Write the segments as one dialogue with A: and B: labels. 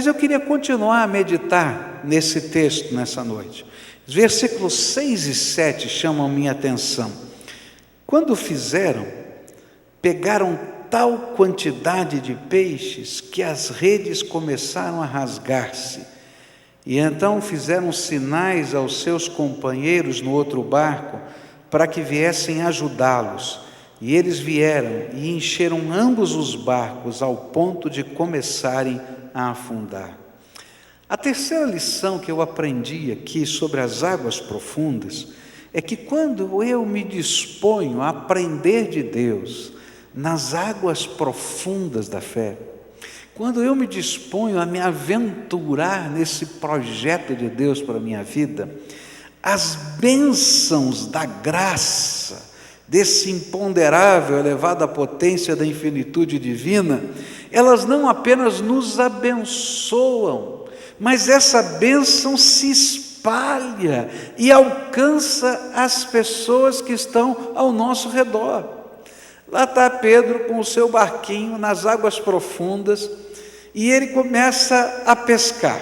A: Mas eu queria continuar a meditar nesse texto nessa noite. Os versículos 6 e 7 chamam a minha atenção. Quando fizeram, pegaram tal quantidade de peixes que as redes começaram a rasgar-se. E então fizeram sinais aos seus companheiros no outro barco para que viessem ajudá-los. E eles vieram e encheram ambos os barcos ao ponto de começarem a afundar. A terceira lição que eu aprendi aqui sobre as águas profundas é que quando eu me disponho a aprender de Deus nas águas profundas da fé, quando eu me disponho a me aventurar nesse projeto de Deus para a minha vida, as bênçãos da graça, desse imponderável, elevado à potência da infinitude divina, elas não apenas nos abençoam, mas essa bênção se espalha e alcança as pessoas que estão ao nosso redor. Lá está Pedro com o seu barquinho nas águas profundas e ele começa a pescar.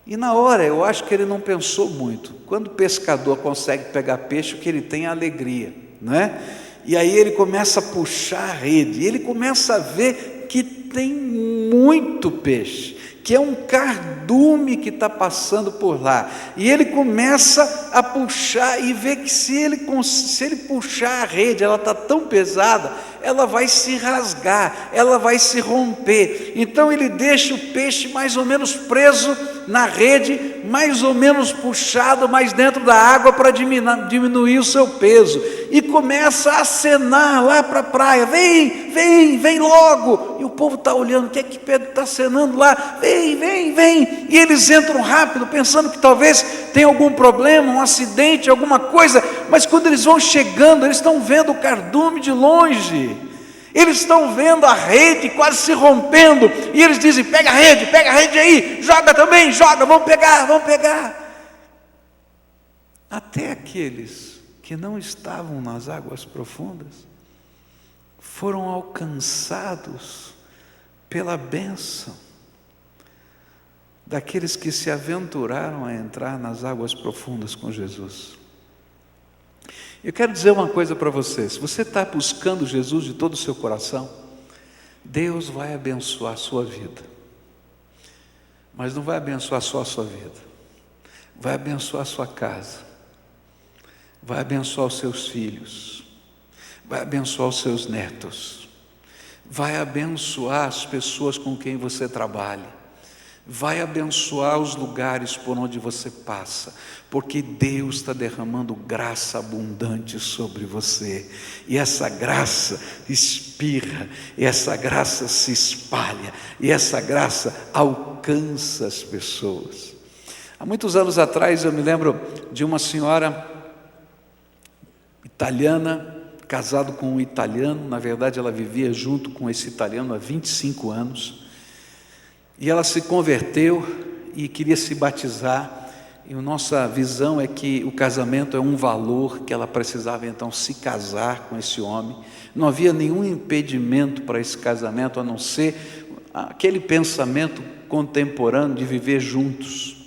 A: E na hora, eu acho que ele não pensou muito. Quando o pescador consegue pegar peixe, o que ele tem é alegria, não é? E aí ele começa a puxar a rede, e ele começa a ver que tem muito peixe, que é um cardume que está passando por lá, e ele começa a puxar e vê que se ele puxar a rede, ela está tão pesada, ela vai se rasgar, ela vai se romper. Então ele deixa o peixe mais ou menos preso na rede, mais ou menos puxado mais dentro da água para diminuir o seu peso, e começa a acenar lá para a praia: vem logo. E o povo está olhando: o que é que Pedro está acenando lá? Vem. E eles entram rápido, pensando que talvez tenha algum problema, um acidente, alguma coisa. Mas quando eles vão chegando, eles estão vendo o cardume de longe, eles estão vendo a rede quase se rompendo, e eles dizem: pega a rede aí, joga também, vamos pegar. Até aqueles que não estavam nas águas profundas foram alcançados pela bênção daqueles que se aventuraram a entrar nas águas profundas com Jesus. Eu quero dizer uma coisa para você: se você está buscando Jesus de todo o seu coração, Deus vai abençoar a sua vida. Mas não vai abençoar só a sua vida, vai abençoar a sua casa, vai abençoar os seus filhos, vai abençoar os seus netos, vai abençoar as pessoas com quem você trabalha, vai abençoar os lugares por onde você passa, porque Deus está derramando graça abundante sobre você, e essa graça espirra, e essa graça se espalha, e essa graça alcança as pessoas. Há muitos anos atrás eu me lembro de uma senhora italiana, casado com um italiano. Na verdade ela vivia junto com esse italiano há 25 anos, e ela se converteu e queria se batizar, e a nossa visão é que o casamento é um valor, que ela precisava então se casar com esse homem. Não havia nenhum impedimento para esse casamento, a não ser aquele pensamento contemporâneo de viver juntos.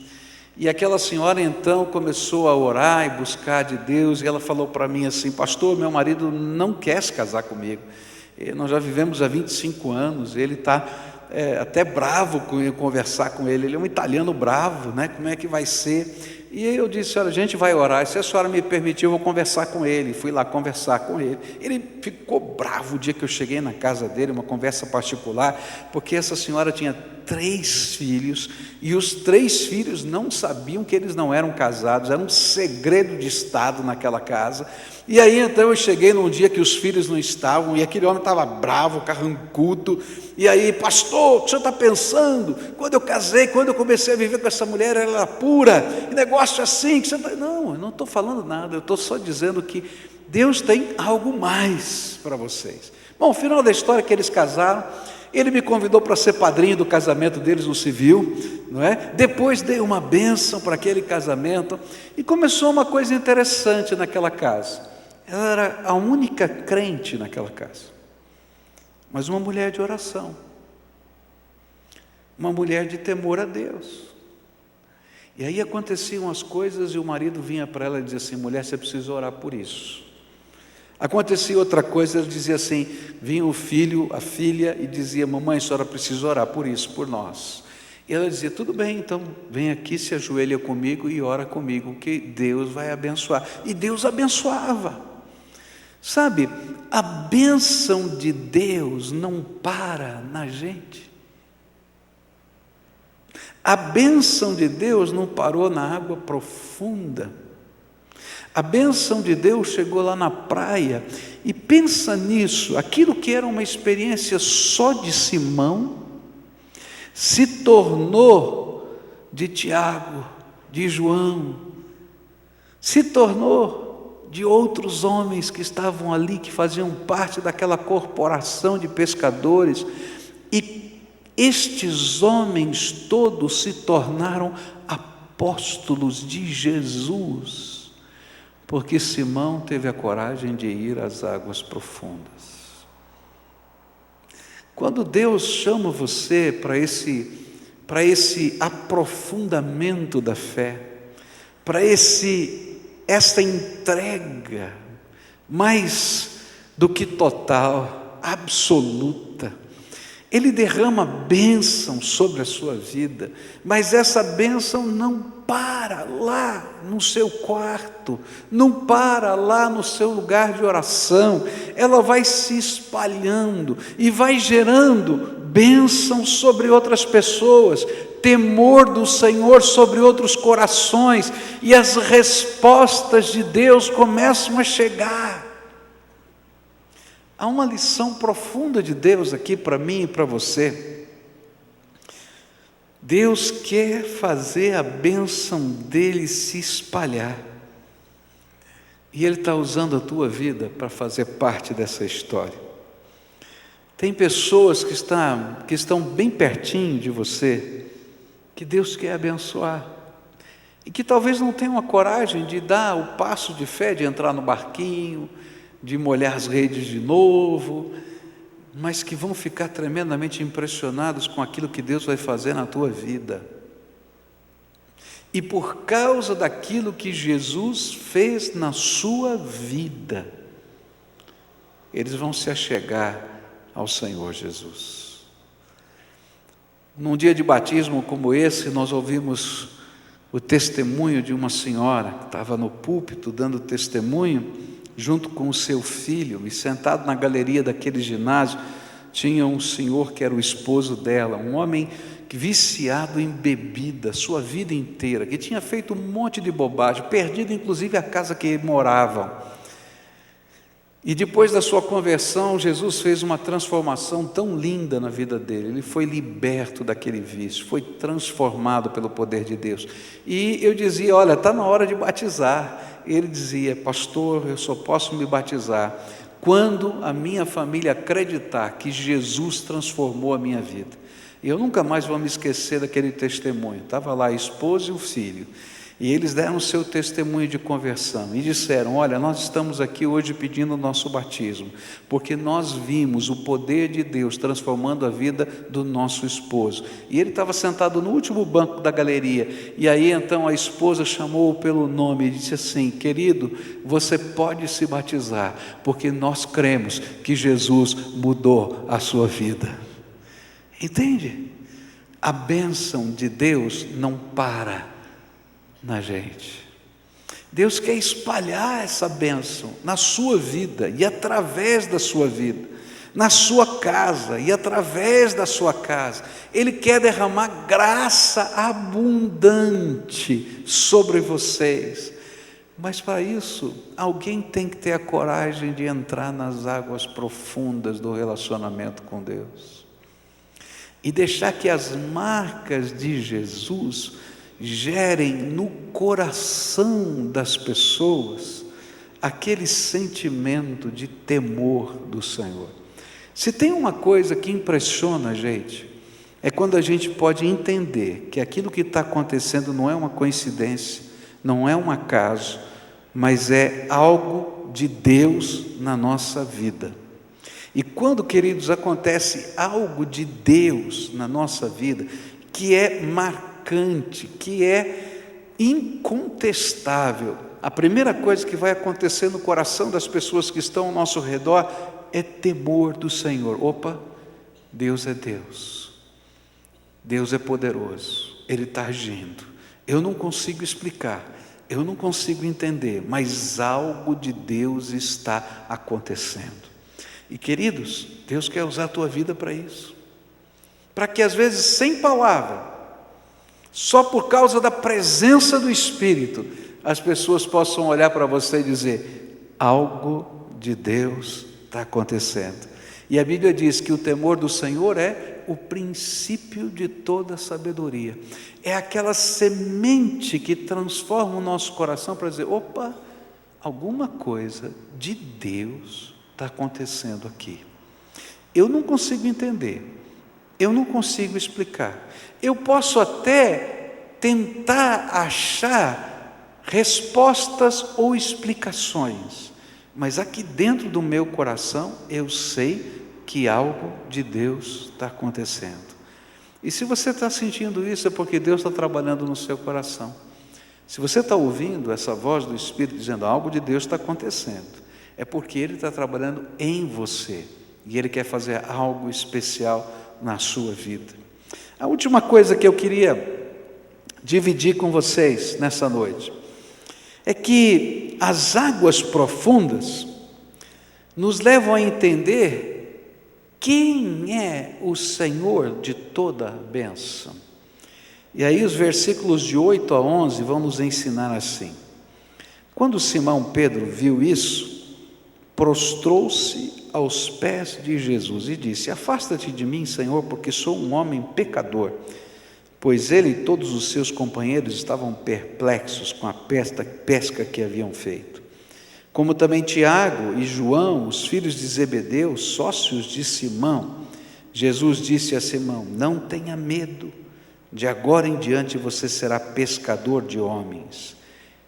A: E aquela senhora então começou a orar e buscar de Deus, e ela falou para mim assim: pastor, meu marido não quer se casar comigo, nós já vivemos há 25 anos, ele está até bravo com eu conversar com ele é um italiano bravo, né? Como é que vai ser? E eu disse: olha, a gente vai orar, se a senhora me permitir, eu vou conversar com ele. Fui lá conversar com ele, ele ficou bravo o dia que eu cheguei na casa dele, uma conversa particular, porque essa senhora tinha 3 filhos, e os 3 filhos não sabiam que eles não eram casados, era um segredo de Estado naquela casa. E aí então eu cheguei num dia que os filhos não estavam, e aquele homem estava bravo, carrancudo, e aí: pastor, o que o senhor está pensando? Quando eu casei, quando eu comecei a viver com essa mulher, ela era pura, e negócio assim, que você está... Não, eu não estou falando nada, eu estou só dizendo que Deus tem algo mais para vocês. Bom, o final da história é que eles casaram. Ele me convidou para ser padrinho do casamento deles no civil, não é? Depois dei uma bênção para aquele casamento, e começou uma coisa interessante naquela casa. Ela era a única crente naquela casa, mas uma mulher de oração. uma mulher de temor a Deus. E aí aconteciam as coisas e o marido vinha para ela e dizia assim: mulher, você precisa orar por isso. Acontecia outra coisa, ela dizia assim, vinha o filho, a filha, e dizia: mamãe, a senhora precisa orar por isso, por nós. E ela dizia: tudo bem, então vem aqui, se ajoelha comigo e ora comigo, que Deus vai abençoar. E Deus abençoava. Sabe, a bênção de Deus não para na gente. A bênção de Deus não parou na água profunda. A bênção de Deus chegou lá na praia. E pensa nisso, aquilo que era uma experiência só de Simão, se tornou de Tiago, de João, se tornou de outros homens que estavam ali, que faziam parte daquela corporação de pescadores. E estes homens todos se tornaram apóstolos de Jesus, porque Simão teve a coragem de ir às águas profundas. Quando Deus chama você para esse aprofundamento da fé, para esta entrega mais do que total, absoluta, Ele derrama bênção sobre a sua vida, mas essa bênção não para lá no seu quarto, não para lá no seu lugar de oração, ela vai se espalhando e vai gerando bênção sobre outras pessoas, temor do Senhor sobre outros corações, e as respostas de Deus começam a chegar. Há uma lição profunda de Deus aqui para mim e para você. Deus quer fazer a bênção dele se espalhar. E Ele está usando a tua vida para fazer parte dessa história. Tem pessoas que estão bem pertinho de você, que Deus quer abençoar. E que talvez não tenham a coragem de dar o passo de fé, de entrar no barquinho, de molhar as redes de novo, mas que vão ficar tremendamente impressionados com aquilo que Deus vai fazer na tua vida. E por causa daquilo que Jesus fez na sua vida, eles vão se achegar ao Senhor Jesus. Num dia de batismo como esse, nós ouvimos o testemunho de uma senhora que estava no púlpito dando testemunho, junto com o seu filho, e sentado na galeria daquele ginásio, tinha um senhor que era o esposo dela, um homem viciado em bebida, sua vida inteira, que tinha feito um monte de bobagem, perdido inclusive a casa que moravam. E depois da sua conversão, Jesus fez uma transformação tão linda na vida dele, ele foi liberto daquele vício, foi transformado pelo poder de Deus. E eu dizia: olha, está na hora de batizar. Ele dizia: pastor, eu só posso me batizar quando a minha família acreditar que Jesus transformou a minha vida. E eu nunca mais vou me esquecer daquele testemunho. Estava lá a esposa e o filho, e eles deram o seu testemunho de conversão e disseram: olha, nós estamos aqui hoje pedindo o nosso batismo, porque nós vimos o poder de Deus transformando a vida do nosso esposo. E ele estava sentado no último banco da galeria, e aí então a esposa chamou-o pelo nome e disse assim: querido, você pode se batizar, porque nós cremos que Jesus mudou a sua vida. Entende? A bênção de Deus não para na gente. Deus quer espalhar essa bênção na sua vida e através da sua vida, na sua casa e através da sua casa. Ele quer derramar graça abundante sobre vocês, mas para isso alguém tem que ter a coragem de entrar nas águas profundas do relacionamento com Deus e deixar que as marcas de Jesus gerem no coração das pessoas aquele sentimento de temor do Senhor. Se tem uma coisa que impressiona a gente, é quando a gente pode entender que aquilo que está acontecendo não é uma coincidência, não é um acaso, mas é algo de Deus na nossa vida. E quando, queridos, acontece algo de Deus na nossa vida, que é marcante, que é incontestável, a primeira coisa que vai acontecer no coração das pessoas que estão ao nosso redor é temor do Senhor. Opa, Deus é Deus, Deus é poderoso, Ele está agindo. Eu não consigo explicar, eu não consigo entender, mas algo de Deus está acontecendo. E queridos, Deus quer usar a tua vida para isso, para que às vezes sem palavra, só por causa da presença do Espírito, as pessoas possam olhar para você e dizer: algo de Deus está acontecendo. E a Bíblia diz que o temor do Senhor é o princípio de toda sabedoria. É aquela semente que transforma o nosso coração para dizer: opa, alguma coisa de Deus está acontecendo aqui. Eu não consigo entender, eu não consigo explicar. Eu posso até tentar achar respostas ou explicações, mas aqui dentro do meu coração eu sei que algo de Deus está acontecendo. E se você está sentindo isso, é porque Deus está trabalhando no seu coração. Se você está ouvindo essa voz do Espírito dizendo: algo de Deus está acontecendo, é porque Ele está trabalhando em você, e Ele quer fazer algo especial na sua vida. A última coisa que eu queria dividir com vocês nessa noite é que as águas profundas nos levam a entender quem é o Senhor de toda a bênção. E aí os versículos de 8 a 11 vão nos ensinar assim: quando Simão Pedro viu isso, prostrou-se aos pés de Jesus e disse: afasta-te de mim, Senhor, porque sou um homem pecador. Pois ele e todos os seus companheiros estavam perplexos com a pesca que haviam feito. Como também Tiago e João, os filhos de Zebedeu, sócios de Simão. Jesus disse a Simão: não tenha medo, de agora em diante você será pescador de homens.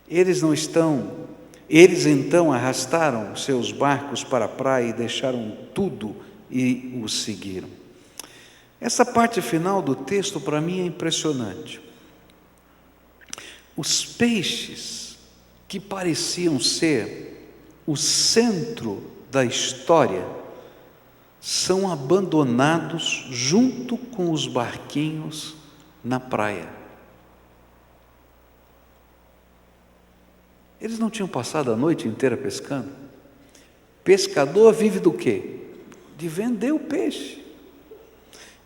A: Eles então arrastaram seus barcos para a praia e deixaram tudo e os seguiram. Essa parte final do texto para mim é impressionante. Os peixes que pareciam ser o centro da história são abandonados junto com os barquinhos na praia. Eles não tinham passado a noite inteira pescando? Pescador vive do quê? De vender o peixe.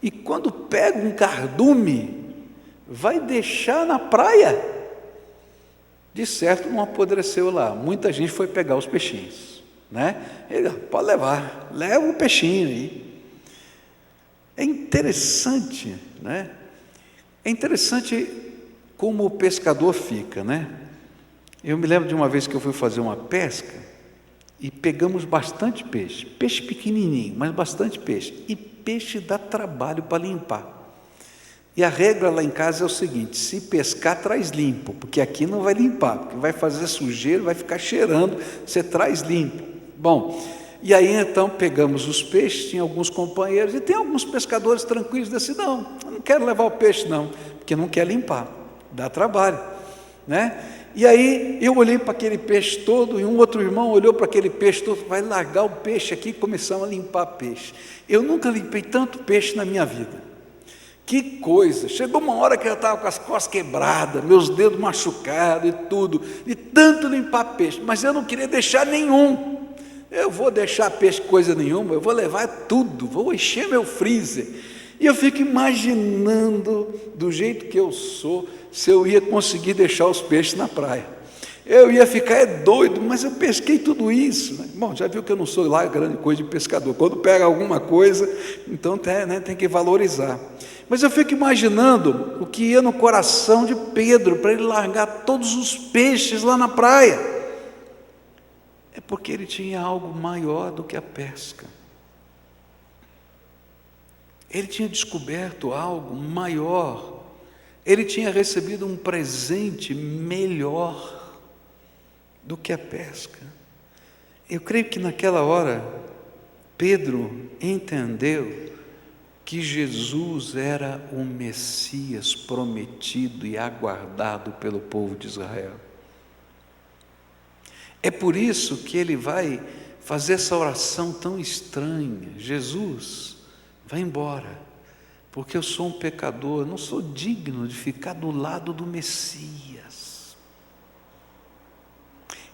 A: E quando pega um cardume, vai deixar na praia? De certo não apodreceu lá. Muita gente foi pegar os peixinhos, né? Ele: pode levar, leva o peixinho aí. É interessante, né? É interessante como o pescador fica, né? Eu me lembro de uma vez que eu fui fazer uma pesca e pegamos bastante peixe, peixe pequenininho, mas bastante peixe, e peixe dá trabalho para limpar. E a regra lá em casa é o seguinte: se pescar, traz limpo, porque aqui não vai limpar, porque vai fazer sujeira, vai ficar cheirando, você traz limpo. Bom, e aí então pegamos os peixes, tinha alguns companheiros, e tem alguns pescadores tranquilos, disse: não, eu não quero levar o peixe não, porque não quer limpar, dá trabalho, né? E aí eu olhei para aquele peixe todo, e um outro irmão olhou para aquele peixe todo: vai largar o peixe aqui, e começamos a limpar peixe. Eu nunca limpei tanto peixe na minha vida. Que coisa! Chegou uma hora que eu estava com as costas quebradas, meus dedos machucados e tudo, de tanto limpar peixe, mas eu não queria deixar nenhum. Eu vou deixar peixe coisa nenhuma, eu vou levar tudo, vou encher meu freezer. E eu fico imaginando, do jeito que eu sou, se eu ia conseguir deixar os peixes na praia. Eu ia ficar doido, mas eu pesquei tudo isso, né? Bom, já viu que eu não sou lá grande coisa de pescador. Quando pega alguma coisa, então tem que valorizar. Mas eu fico imaginando o que ia no coração de Pedro para ele largar todos os peixes lá na praia. É porque ele tinha algo maior do que a pesca. Ele tinha descoberto algo maior. Ele tinha recebido um presente melhor do que a pesca. Eu creio que naquela hora Pedro entendeu que Jesus era o Messias prometido e aguardado pelo povo de Israel. É por isso que ele vai fazer essa oração tão estranha: Jesus, vai embora, porque eu sou um pecador, eu não sou digno de ficar do lado do Messias.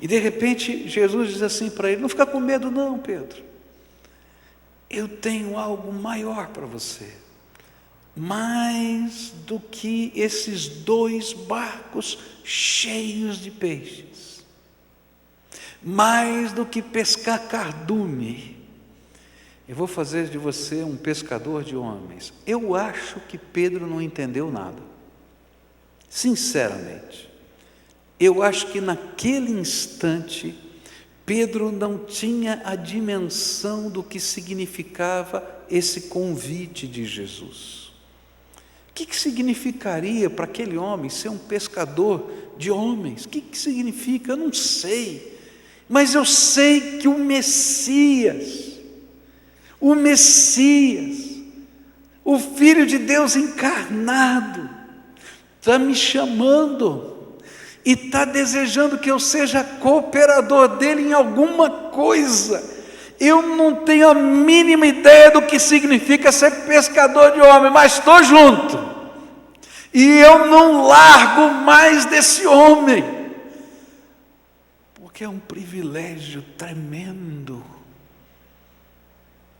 A: E de repente Jesus diz assim para ele: não fica com medo não, Pedro, eu tenho algo maior para você, mais do que esses 2 barcos cheios de peixes, mais do que pescar cardume. Eu vou fazer de você um pescador de homens. Eu acho que Pedro não entendeu nada, sinceramente. Eu acho que naquele instante Pedro não tinha a dimensão do que significava esse convite de Jesus. O que significaria para aquele homem ser um pescador de homens? O que significa? Eu não sei, mas eu sei que o Messias, o Filho de Deus encarnado, está me chamando e está desejando que eu seja cooperador dele em alguma coisa. Eu não tenho a mínima ideia do que significa ser pescador de homem, mas estou junto, e eu não largo mais desse homem, porque é um privilégio tremendo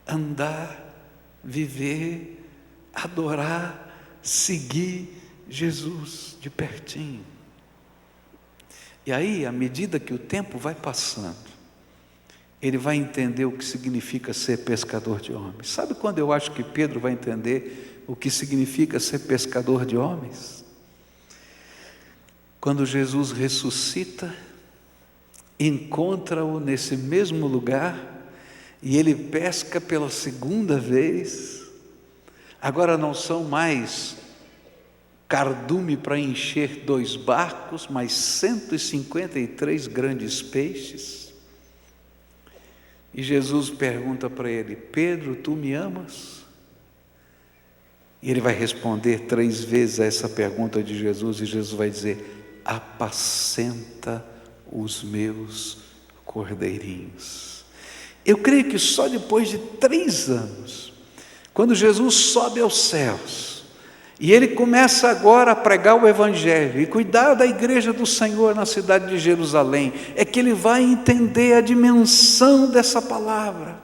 A: andar, viver, adorar, seguir Jesus de pertinho. E aí, à medida que o tempo vai passando, ele vai entender o que significa ser pescador de homens. Sabe quando eu acho que Pedro vai entender o que significa ser pescador de homens? Quando Jesus ressuscita, encontra-o nesse mesmo lugar, e ele pesca pela segunda vez. Agora não são mais cardume para encher 2 barcos, mas 153 grandes peixes. E Jesus pergunta para ele: Pedro, tu me amas? E ele vai responder 3 vezes a essa pergunta de Jesus, e Jesus vai dizer: apacenta os meus cordeirinhos. Eu creio que só depois de 3 anos, quando Jesus sobe aos céus, e ele começa agora a pregar o Evangelho e cuidar da igreja do Senhor na cidade de Jerusalém, é que ele vai entender a dimensão dessa palavra.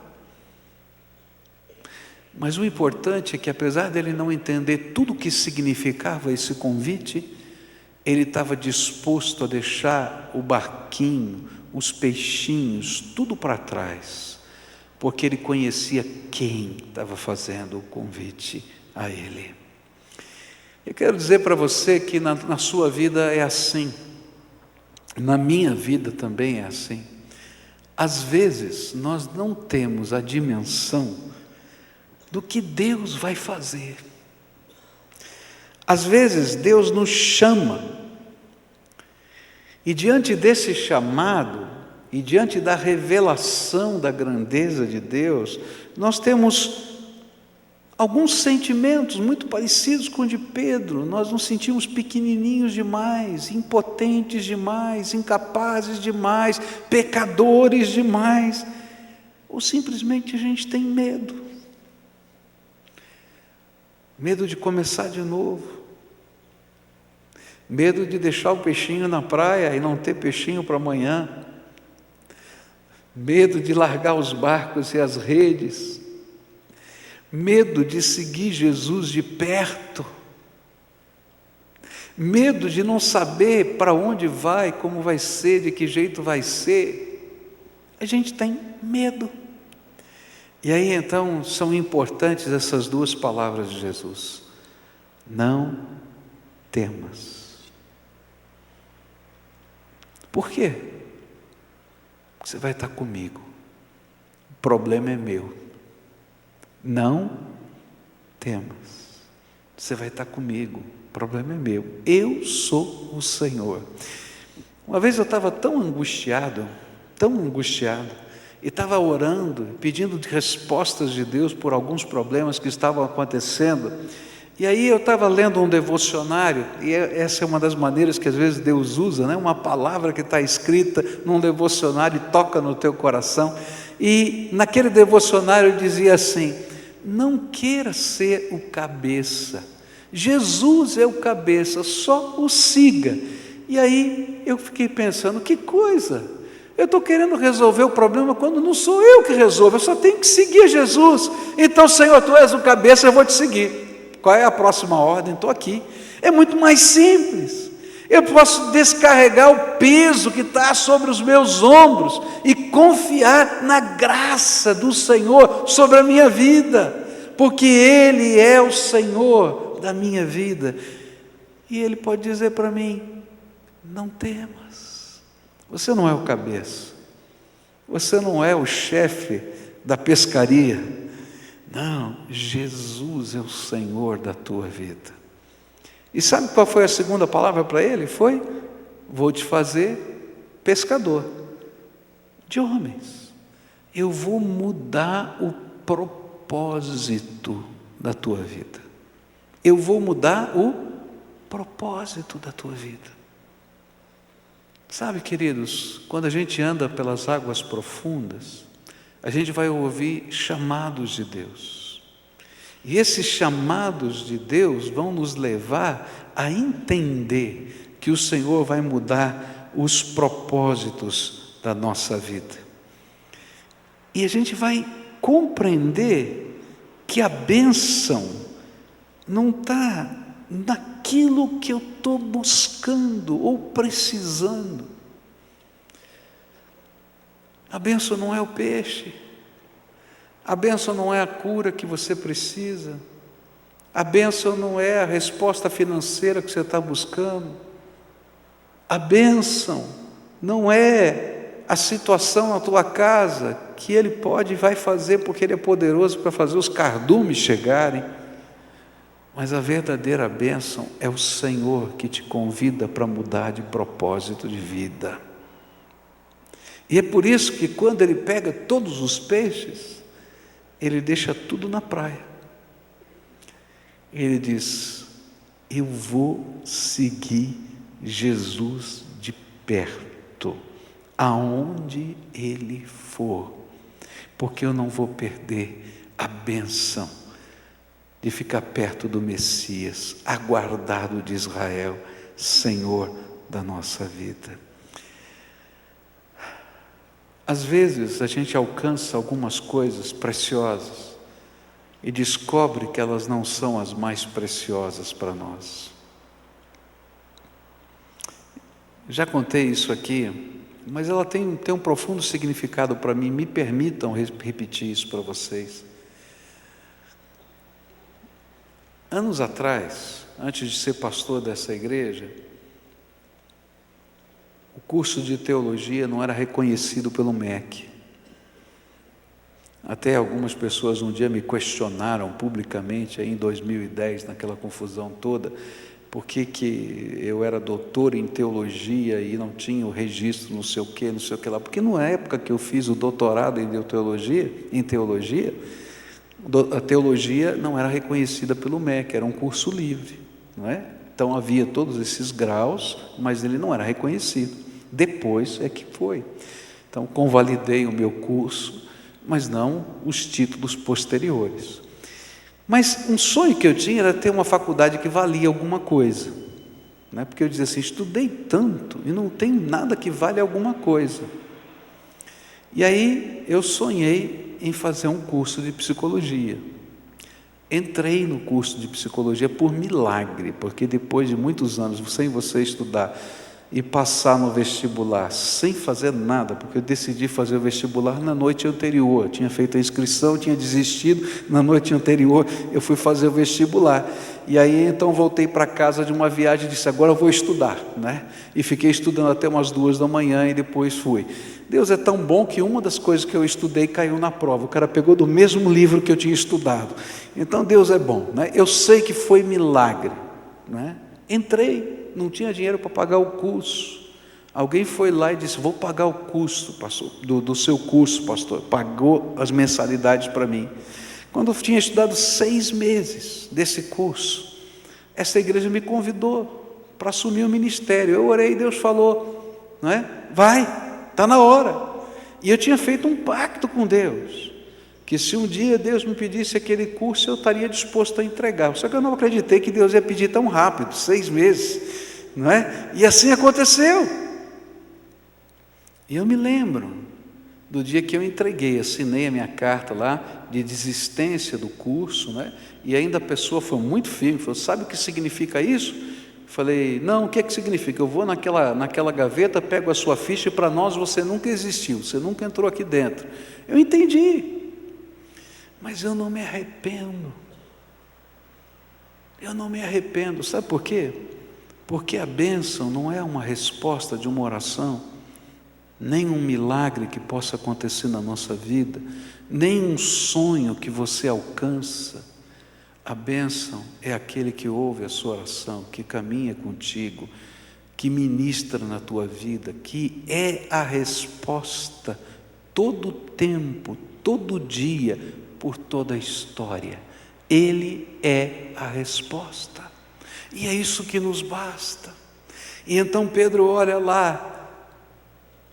A: Mas o importante é que, apesar dele não entender tudo o que significava esse convite, ele estava disposto a deixar o barquinho, os peixinhos, tudo para trás, porque ele conhecia quem estava fazendo o convite a ele. Eu quero dizer para você que na sua vida é assim, na minha vida também é assim. Às vezes nós não temos a dimensão do que Deus vai fazer. Às vezes Deus nos chama, e diante desse chamado, e diante da revelação da grandeza de Deus, nós temos alguns sentimentos muito parecidos com o de Pedro. Nós nos sentimos pequenininhos demais, impotentes demais, incapazes demais, pecadores demais, ou simplesmente a gente tem medo. Medo de começar de novo, medo de deixar o peixinho na praia e não ter peixinho para amanhã, medo de largar os barcos e as redes, medo de seguir Jesus de perto, medo de não saber para onde vai, como vai ser, de que jeito vai ser. A gente tem medo. E aí então são importantes essas 2 palavras de Jesus: não temas. Por quê? Você vai estar comigo, o problema é meu. Não temas, você vai estar comigo, o problema é meu, eu sou o Senhor. Uma vez eu estava tão angustiado, e estava orando, pedindo respostas de Deus por alguns problemas que estavam acontecendo. E aí eu estava lendo um devocionário, e essa é uma das maneiras que às vezes Deus usa, né? Uma palavra que está escrita num devocionário e toca no teu coração. E naquele devocionário dizia assim: não queira ser o cabeça, Jesus é o cabeça, só o siga. E aí eu fiquei pensando, que coisa, eu estou querendo resolver o problema quando não sou eu que resolvo, eu só tenho que seguir Jesus. Então, Senhor, Tu és o cabeça, eu vou Te seguir. Qual é a próxima ordem? Estou aqui. É muito mais simples. Eu posso descarregar o peso que está sobre os meus ombros e confiar na graça do Senhor sobre a minha vida, porque Ele é o Senhor da minha vida. E Ele pode dizer para mim: não temas, você não é o cabeça, você não é o chefe da pescaria. Não, Jesus é o Senhor da tua vida. E sabe qual foi a segunda palavra para ele? Foi: vou te fazer pescador de homens. Eu vou mudar o propósito da tua vida. Eu vou mudar o propósito da tua vida. Sabe, queridos, quando a gente anda pelas águas profundas, a gente vai ouvir chamados de Deus. E esses chamados de Deus vão nos levar a entender que o Senhor vai mudar os propósitos da nossa vida. E a gente vai compreender que a bênção não está naquilo que eu estou buscando ou precisando. A bênção não é o peixe, a bênção não é a cura que você precisa, a bênção não é a resposta financeira que você está buscando, a bênção não é a situação na tua casa, que Ele pode e vai fazer, porque Ele é poderoso para fazer os cardumes chegarem, mas a verdadeira bênção é o Senhor que te convida para mudar de propósito de vida. E é por isso que quando Ele pega todos os peixes, Ele deixa tudo na praia. Ele diz: eu vou seguir Jesus de perto, aonde Ele for, porque eu não vou perder a bênção de ficar perto do Messias, aguardado de Israel, Senhor da nossa vida. Às vezes a gente alcança algumas coisas preciosas e descobre que elas não são as mais preciosas para nós. Já contei isso aqui, mas ela tem um profundo significado para mim. Me permitam repetir isso para vocês. Anos atrás, antes de ser pastor dessa igreja, o curso de teologia não era reconhecido pelo MEC. Até algumas pessoas um dia me questionaram publicamente, aí em 2010, naquela confusão toda, por que eu era doutor em teologia e não tinha o registro não sei o que lá. Porque na época que eu fiz o doutorado em teologia, a teologia não era reconhecida pelo MEC, era um curso livre, não é? Então havia todos esses graus, mas ele não era reconhecido. Depois é que foi. Então convalidei o meu curso, mas não os títulos posteriores. Mas um sonho que eu tinha era ter uma faculdade que valia alguma coisa, né? Porque eu dizia assim: estudei tanto e não tem nada que vale alguma coisa. E aí eu sonhei em fazer um curso de psicologia. Entrei no curso de psicologia por milagre, porque depois de muitos anos sem você estudar e passar no vestibular sem fazer nada, porque eu decidi fazer o vestibular na noite anterior, eu tinha feito a inscrição, tinha desistido, na noite anterior eu fui fazer o vestibular, e aí então voltei para casa de uma viagem e disse: agora eu vou estudar, né? E fiquei estudando até umas 2 da manhã e depois fui. Deus é tão bom que uma das coisas que eu estudei caiu na prova, o cara pegou do mesmo livro que eu tinha estudado. Então Deus é bom, né? Eu sei que foi milagre, né? Entrei, não tinha dinheiro para pagar o curso. Alguém foi lá e disse: vou pagar o custo, pastor, do seu curso, pastor. Pagou as mensalidades para mim. Quando eu tinha estudado 6 meses desse curso, essa igreja me convidou para assumir o ministério. Eu orei e Deus falou, não é? Vai, está na hora. E eu tinha feito um pacto com Deus, que se um dia Deus me pedisse aquele curso, eu estaria disposto a entregar. Só que eu não acreditei que Deus ia pedir tão rápido, 6 meses, não é? E assim aconteceu. E eu me lembro do dia que eu entreguei, assinei a minha carta lá de desistência do curso, né? E ainda a pessoa foi muito firme, falou: sabe o que significa isso? Falei: não, o que é que significa? Eu vou naquela gaveta, pego a sua ficha, e para nós você nunca existiu, você nunca entrou aqui dentro. Eu entendi, mas eu não me arrependo. Eu não me arrependo, sabe por quê? Porque a bênção não é uma resposta de uma oração, nem um milagre que possa acontecer na nossa vida, nem um sonho que você alcança. A bênção é aquele que ouve a sua oração, que caminha contigo, que ministra na tua vida, que é a resposta todo tempo, todo dia, por toda a história. Ele é a resposta, e é isso que nos basta. E então Pedro olha lá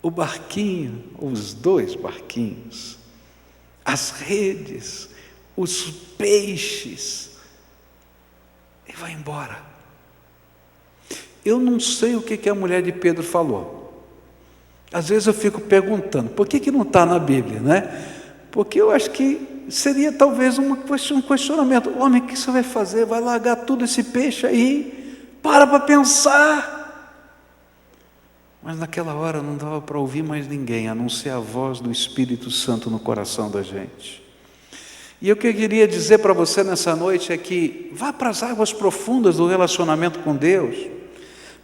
A: o barquinho, os 2 barquinhos, as redes, os peixes, e vai embora. Eu não sei o que a mulher de Pedro falou. Às vezes eu fico perguntando, por que não está na Bíblia, né? Porque eu acho que seria talvez um questionamento. Homem, o que você vai fazer? Vai largar tudo esse peixe aí? Para pensar. Mas naquela hora não dava para ouvir mais ninguém, a não ser a voz do Espírito Santo no coração da gente. E o que eu queria dizer para você nessa noite é que vá para as águas profundas do relacionamento com Deus,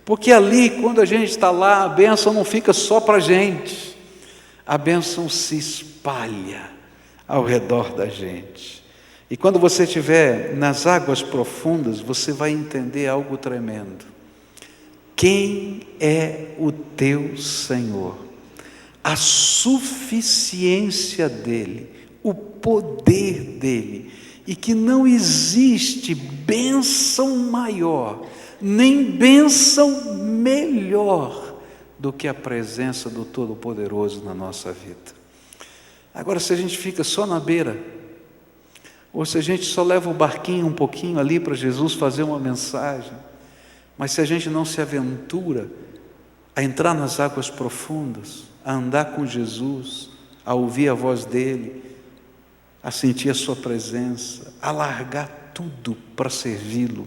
A: porque ali, quando a gente está lá, a bênção não fica só para a gente, a bênção se espalha ao redor da gente. E quando você estiver nas águas profundas, você vai entender algo tremendo. Quem é o teu Senhor? A suficiência dEle, o poder dEle, e que não existe bênção maior, nem bênção melhor do que a presença do Todo-Poderoso na nossa vida. Agora, se a gente fica só na beira, ou se a gente só leva o barquinho um pouquinho ali para Jesus fazer uma mensagem, mas se a gente não se aventura a entrar nas águas profundas, a andar com Jesus, a ouvir a voz dEle, a sentir a sua presença, a largar tudo para servi-lo,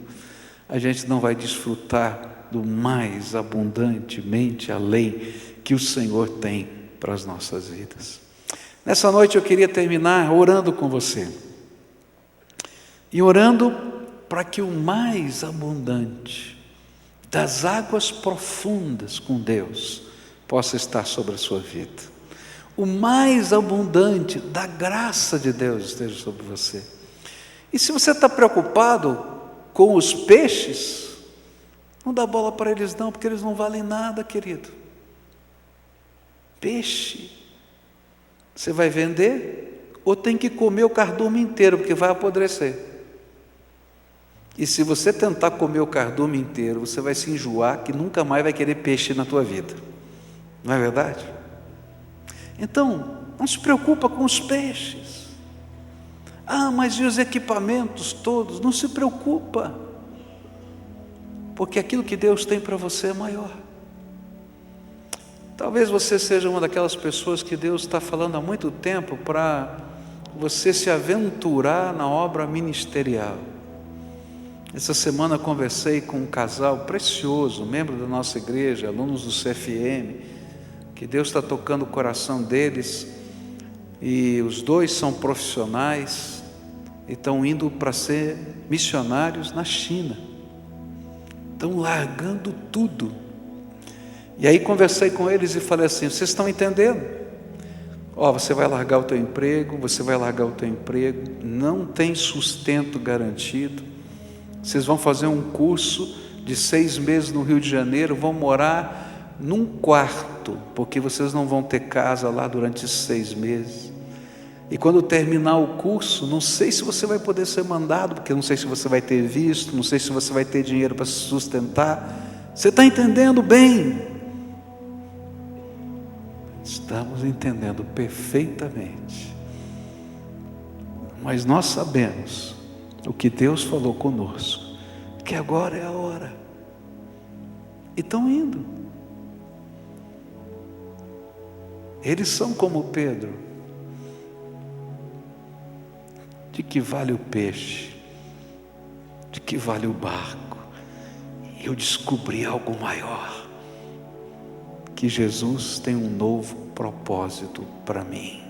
A: a gente não vai desfrutar do mais abundantemente além que o Senhor tem para as nossas vidas. Nessa noite eu queria terminar orando com você, e orando para que o mais abundante das águas profundas com Deus possa estar sobre a sua vida. O mais abundante da graça de Deus esteja sobre você. E se você está preocupado com os peixes, não dá bola para eles não, porque eles não valem nada, querido. Peixe, você vai vender ou tem que comer o cardume inteiro, porque vai apodrecer. E se você tentar comer o cardume inteiro, você vai se enjoar, que nunca mais vai querer peixe na tua vida. Não é verdade? Então, não se preocupa com os peixes. Ah, mas e os equipamentos todos? Não se preocupa, porque aquilo que Deus tem para você é maior. Talvez você seja uma daquelas pessoas que Deus está falando há muito tempo para você se aventurar na obra ministerial. Essa semana conversei com um casal precioso, membro da nossa igreja, alunos do CFM, que Deus está tocando o coração deles, e os 2 são profissionais e estão indo para ser missionários na China, estão largando tudo. E aí conversei com eles e falei assim: vocês estão entendendo? Você vai largar o teu emprego, não tem sustento garantido. Vocês vão fazer um curso de 6 meses no Rio de Janeiro, vão morar num quarto, porque vocês não vão ter casa lá durante 6 meses. E quando terminar o curso, não sei se você vai poder ser mandado, porque não sei se você vai ter visto, não sei se você vai ter dinheiro para se sustentar. Você está entendendo bem? Estamos entendendo perfeitamente. Mas nós sabemos o que Deus falou conosco, que agora é a hora. E estão indo. Eles são como Pedro. De que vale o peixe? De que vale o barco? Eu descobri algo maior. Que Jesus tem um novo propósito para mim.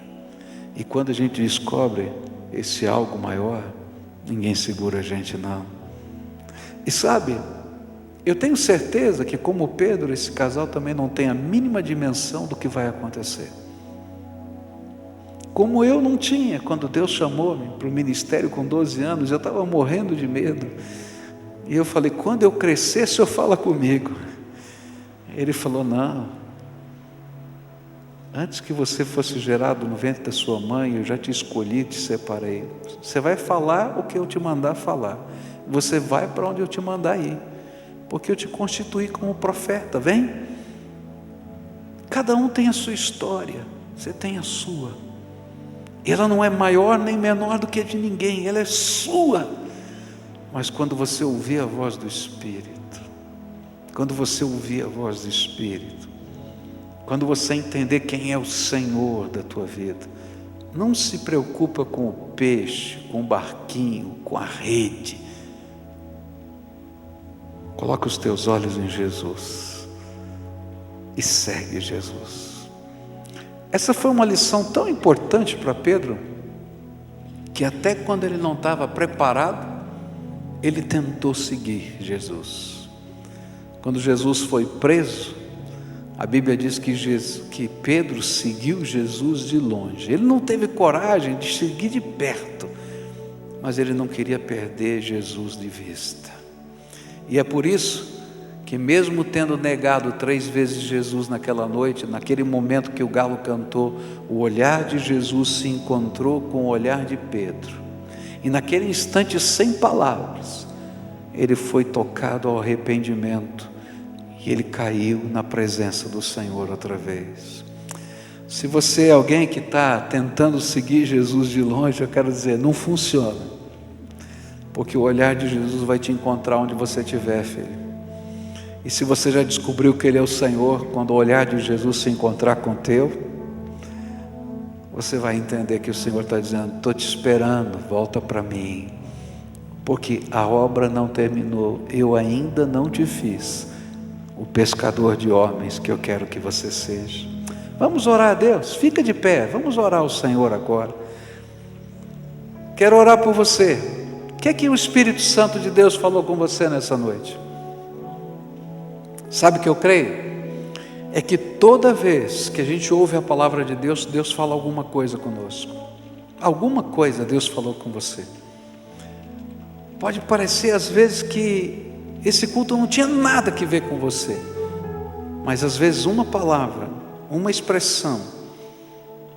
A: E quando a gente descobre esse algo maior, ninguém segura a gente não. E sabe, eu tenho certeza que como Pedro, esse casal também não tem a mínima dimensão do que vai acontecer. Como eu não tinha, quando Deus chamou-me para o ministério com 12 anos, eu estava morrendo de medo. E eu falei, quando eu crescer, o Senhor fala comigo. Ele falou, não. Antes que você fosse gerado no ventre da sua mãe, eu já te escolhi e te separei. Você vai falar o que eu te mandar falar. Você vai para onde eu te mandar ir. Porque eu te constituí como profeta, vem? Cada um tem a sua história, você tem a sua. Ela não é maior nem menor do que a de ninguém, ela é sua. Mas quando você ouvir a voz do Espírito, quando você ouvir a voz do Espírito, quando você entender quem é o Senhor da tua vida, não se preocupa com o peixe, com o barquinho, com a rede. Coloca os teus olhos em Jesus e segue Jesus. Essa foi uma lição tão importante para Pedro, que até quando ele não estava preparado, ele tentou seguir Jesus. Quando Jesus foi preso, a Bíblia diz que Pedro seguiu Jesus de longe. Ele não teve coragem de seguir de perto, mas ele não queria perder Jesus de vista. E é por isso que mesmo tendo negado 3 vezes Jesus naquela noite, naquele momento que o galo cantou, o olhar de Jesus se encontrou com o olhar de Pedro. E naquele instante, sem palavras, ele foi tocado ao arrependimento. E ele caiu na presença do Senhor outra vez. Se você é alguém que está tentando seguir Jesus de longe, eu quero dizer, não funciona. Porque o olhar de Jesus vai te encontrar onde você estiver, filho. E se você já descobriu que Ele é o Senhor, quando o olhar de Jesus se encontrar com o teu, você vai entender que o Senhor está dizendo, estou te esperando, volta para mim. Porque a obra não terminou, eu ainda não te fiz o pescador de homens que eu quero que você seja. Vamos orar a Deus, fica de pé, vamos orar ao Senhor agora. Quero orar por você. O que é que o Espírito Santo de Deus falou com você nessa noite? Sabe o que eu creio? É que toda vez que a gente ouve a palavra de Deus, Deus fala alguma coisa conosco. Alguma coisa Deus falou com você. Pode parecer às vezes que esse culto não tinha nada que ver com você, mas às vezes uma palavra, uma expressão,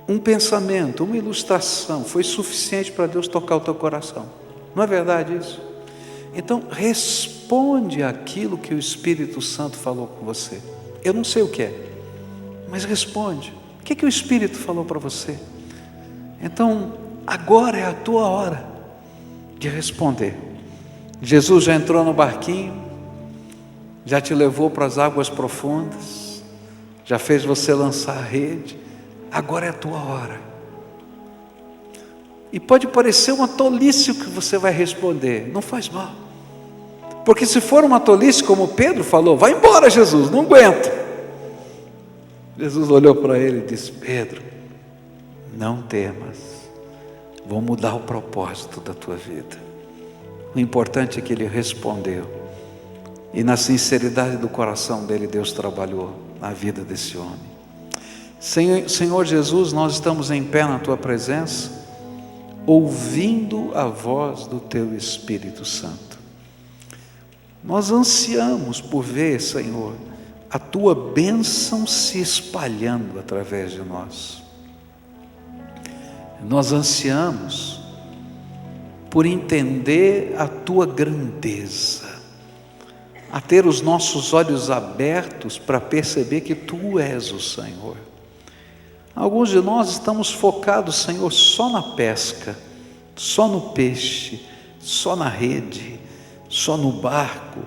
A: um pensamento, uma ilustração foi suficiente para Deus tocar o teu coração. Não é verdade isso? Então responde àquilo que o Espírito Santo falou com você. Eu não sei o que é, mas responde. O que é que o Espírito falou para você? Então agora é a tua hora de responder. Jesus já entrou no barquinho, já te levou para as águas profundas, já fez você lançar a rede, agora é a tua hora. E pode parecer uma tolice o que você vai responder, não faz mal, porque se for uma tolice como Pedro falou, vai embora Jesus, não aguento. Jesus olhou para ele e disse, Pedro, não temas, vou mudar o propósito da tua vida. O importante é que ele respondeu, e na sinceridade do coração dele, Deus trabalhou na vida desse homem. Senhor Jesus, nós estamos em pé na tua presença, ouvindo a voz do teu Espírito Santo. Nós ansiamos por ver, Senhor, a tua bênção se espalhando através de nós. Nós ansiamos por entender a tua grandeza, a ter os nossos olhos abertos para perceber que tu és o Senhor. Alguns de nós estamos focados, Senhor, só na pesca, só no peixe, só na rede, só no barco,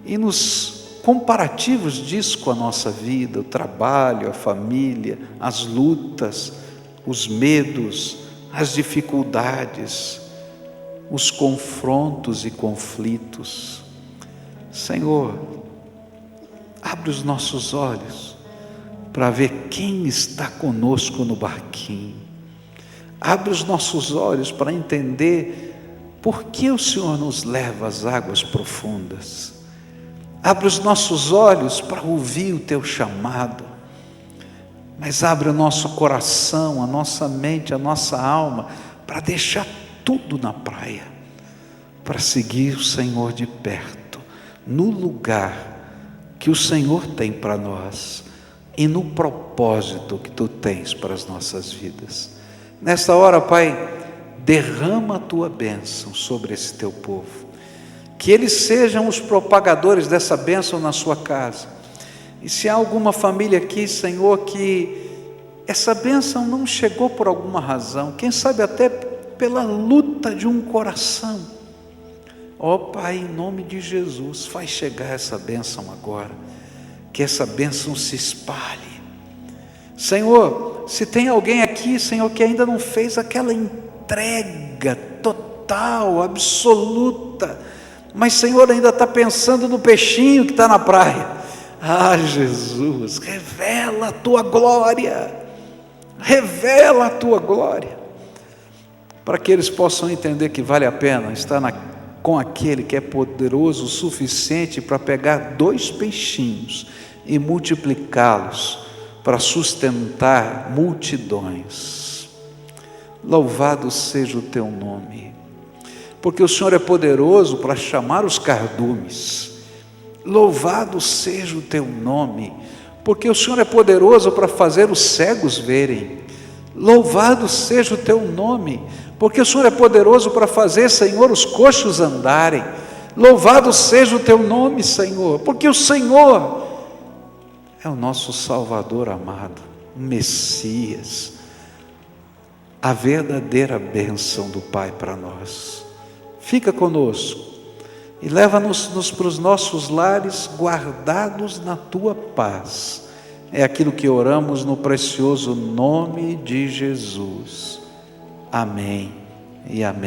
A: e nos comparativos disso com a nossa vida, o trabalho, a família, as lutas, os medos, as dificuldades, os confrontos e conflitos. Senhor, abre os nossos olhos para ver quem está conosco no barquinho. Abre os nossos olhos para entender por que o Senhor nos leva às águas profundas. Abre os nossos olhos para ouvir o teu chamado. Mas abre o nosso coração, a nossa mente, a nossa alma, para deixar tudo na praia, para seguir o Senhor de perto, no lugar que o Senhor tem para nós e no propósito que tu tens para as nossas vidas. Nesta hora, Pai, derrama a tua bênção sobre esse teu povo, que eles sejam os propagadores dessa bênção na sua casa. E se há alguma família aqui, Senhor, que essa bênção não chegou por alguma razão, quem sabe até pela luta de um coração, ó Pai, em nome de Jesus, faz chegar essa bênção agora, que essa bênção se espalhe. Senhor, se tem alguém aqui, Senhor, que ainda não fez aquela entrega total, absoluta, mas Senhor ainda está pensando no peixinho que está na praia. Ah, Jesus, revela a tua glória, revela a tua glória, para que eles possam entender que vale a pena estar com aquele que é poderoso o suficiente para pegar 2 peixinhos e multiplicá-los para sustentar multidões. Louvado seja o teu nome, porque o Senhor é poderoso para chamar os cardumes. Louvado seja o teu nome, porque o Senhor é poderoso para fazer os cegos verem. Louvado seja o teu nome, porque o Senhor é poderoso para fazer, Senhor, os coxos andarem. Louvado seja o teu nome, Senhor, porque o Senhor é o nosso Salvador amado, o Messias, a verdadeira bênção do Pai para nós. Fica conosco e leva-nos para os nossos lares guardados na tua paz. É aquilo que oramos no precioso nome de Jesus. Amém e amém.